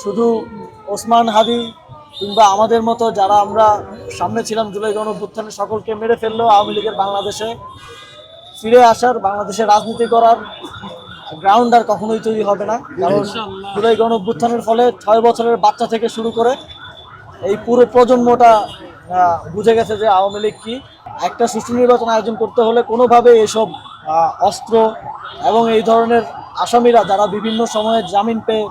শুধু ওসমান হাদি কিংবা আমাদের মতো যারা আমরা সামনে ছিলাম জুলাই গণঅভ্যুত্থানে সকলকে মেরে ফেললেও আওয়ামী লীগের বাংলাদেশে ফিরে আসার, বাংলাদেশে রাজনীতি করার গ্রাউন্ড আর কখনোই তৈরি হবে না। কারণ জুলাই গণঅভ্যুত্থানের ফলে 6 বছরের বাচ্চা থেকে শুরু করে এই পুরো প্রজন্মটা বুঝে গেছে যে আওয়ামী লীগ কি। একটা সুষ্ঠু নির্বাচন আয়োজন করতে হলে কোনোভাবে এসব অস্ত্র এবং এই ধরনের আসামিরা যারা বিভিন্ন সময়ে জামিন পেয়ে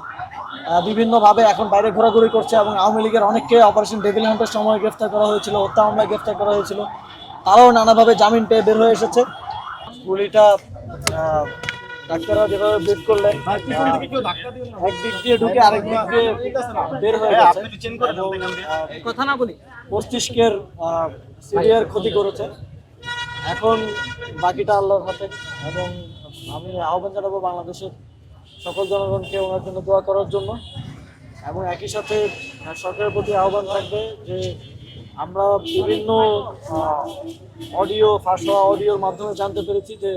বিভিন্নভাবে এখন বাইরে ঘোরাঘুরি করছে, এবং আওয়ামী লীগের অনেককে অপারেশন ডেভিল হান্টের সময় গ্রেফতার করা হয়েছিল, হত্যা মামলায় গ্রেফতার করা হয়েছিল, তারাও নানাভাবে জামিন পেয়ে বের হয়ে এসেছে। গুলিটা ডাক্তাররা যেভাবে বের করলেন একদিক দিয়ে ঢুকে আরেক দিক দিয়ে বের হয়ে গেছে, কথা না বলি মস্তিষ্কের সিভিয়ার ক্ষতি করেছে। এখন বাকিটা আল্লাহর হাতে, এবং আমি আহ্বান জানাবো বাংলাদেশের সকল জনগণকে ওনার জন্য দোয়া করার জন্য, এবং একই সাথে সরকারের প্রতি আহ্বান থাকবে যে আমরা বিভিন্ন অডিও ফাঁস হওয়া অডিওর মাধ্যমে জানতে পেরেছি যে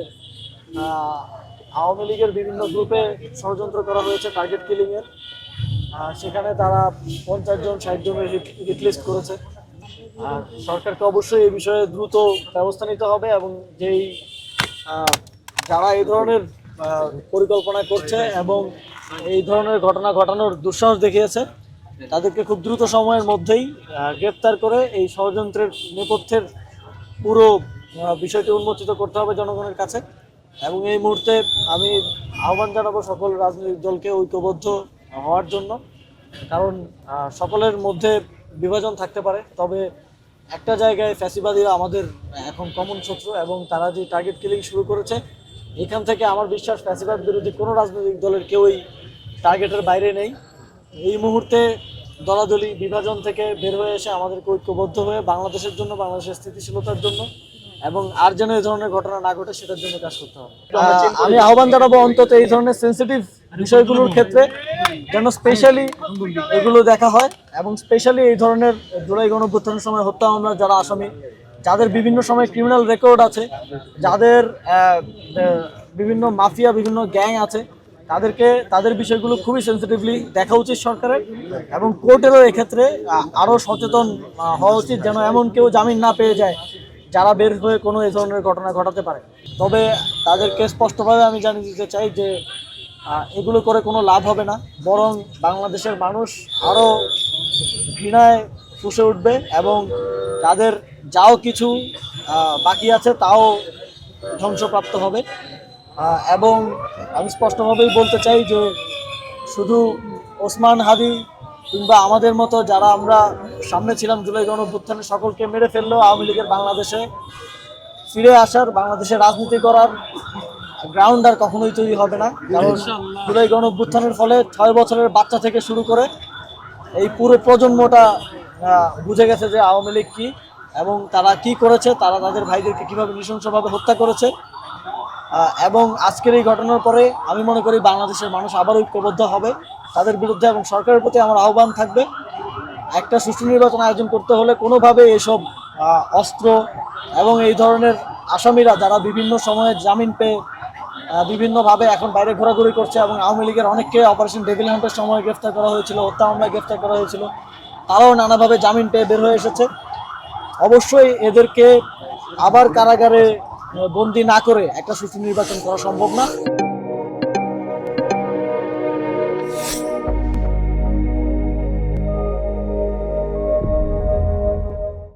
আওয়ামী লীগের বিভিন্ন গ্রুপে ষড়যন্ত্র করা হয়েছে টার্গেট কিলিংয়ের। সেখানে তারা 50 জন 60 জনের হিটলিস্ট করেছে। সরকারকে অবশ্যই এই বিষয়ে দ্রুত ব্যবস্থা নিতে হবে, এবং যেই যারা এই ধরনের পরিকল্পনা করছে এবং এই ধরনের ঘটনা ঘটানোর দুঃসাহস দেখিয়েছে তাদেরকে খুব দ্রুত সময়ের মধ্যেই গ্রেপ্তার করে এই ষড়যন্ত্রের নেপথ্যের পুরো বিষয়টি উন্মোচিত করতে হবে জনগণের কাছে। এবং এই মুহূর্তে আমি আহ্বান জানাবো সকল রাজনৈতিক দলকে ঐক্যবদ্ধ হওয়ার জন্য, কারণ সকলের মধ্যে বিভাজন থাকতে পারে, তবে একটা জায়গায় ফ্যাসিবাদীরা আমাদের এখন কমন শত্রু, এবং তারা যে টার্গেট কিলিং শুরু করেছে এখান থেকে আমার বিশ্বাস ফ্যাসিবাদ বিরোধী কোনো রাজনৈতিক দলের কেউই টার্গেটের বাইরে নেই। এই মুহূর্তে দলাদলি বিভাজন থেকে বের হয়ে এসে আমাদেরকে ঐক্যবদ্ধ হয়ে বাংলাদেশের জন্য, বাংলাদেশের স্থিতিশীলতার জন্য, এবং আর যেন এই ধরনের ঘটনা না ঘটে সেটার জন্য কাজ করতে হবে। আমি আহ্বান জানাবো অন্তত এই ধরনের সেন্সিটিভ বিষয়গুলোর ক্ষেত্রে যেন স্পেশালি এগুলো দেখা হয়, এবং স্পেশালি এই ধরনের জুলাই গণঅভ্যুত্থানের সময় হত্যা মামলার যারা আসামি, যাদের বিভিন্ন সময় ক্রিমিনাল রেকর্ড আছে, যাদের বিভিন্ন মাফিয়া বিভিন্ন গ্যাং আছে, তাদের বিষয়গুলো খুবই সেন্সিটিভলি দেখা উচিত সরকারের, এবং কোর্টেরও এক্ষেত্রে আরও সচেতন হওয়া উচিত যেন এমন কেউ জামিন না পেয়ে যায় যারা বের হয়ে কোনো এই ধরনের ঘটনা ঘটাতে পারে। তবে তাদেরকে স্পষ্টভাবে আমি জানিয়ে দিতে চাই যে এগুলো করে কোনো লাভ হবে না, বরং বাংলাদেশের মানুষ আরও ঘৃণায় ফুঁসে উঠবে, এবং তাদের যাও কিছু বাকি আছে তাও ধ্বংসপ্রাপ্ত হবে। এবং আমি স্পষ্টভাবেই বলতে চাই যে শুধু ওসমান হাদি কিংবা আমাদের মতো যারা আমরা সামনে ছিলাম জুলাই গণঅভ্যুত্থানে সকলকে মেরে ফেললেও আওয়ামী লীগের বাংলাদেশে ফিরে আসার, বাংলাদেশে রাজনীতি করার গ্রাউন্ড আর কখনোই তৈরি হবে না। কারণ জুলাই গণঅভ্যুত্থানের ফলে 6 বছরের বাচ্চা থেকে শুরু করে এই পুরো প্রজন্মটা বুঝে গেছে যে আওয়ামী লীগ কি, এবং তারা কি করেছে, তারা তাদের ভাইদেরকে কীভাবে নৃশংসভাবে হত্যা করেছে। এবং আজকের এই ঘটনার পরে আমি মনে করি বাংলাদেশের মানুষ আবার ঐক্যবদ্ধ হবে তাদের বিরুদ্ধে, এবং সরকারের প্রতি আমার আহ্বান থাকবে একটা সুষ্ঠু নির্বাচন আয়োজন করতে হলে কোনোভাবে এসব অস্ত্র এবং এই ধরনের আসামিরা যারা বিভিন্ন সময়ে জামিন পেয়ে বিভিন্নভাবে এখন বাইরে ঘোরাঘুরি করছে, এবং আওয়ামী লীগের অনেককে অপারেশন ডেভিল হান্টের সময় গ্রেফতার করা হয়েছিল, হত্যা মামলায় গ্রেফতার করা হয়েছিল, তারাও নানাভাবে জামিন পেয়ে বের হয়ে এসেছে। অবশ্যই এদেরকে আবার কারাগারে বন্দী না করে একটা সুষ্ঠু নির্বাচন করা সম্ভব না।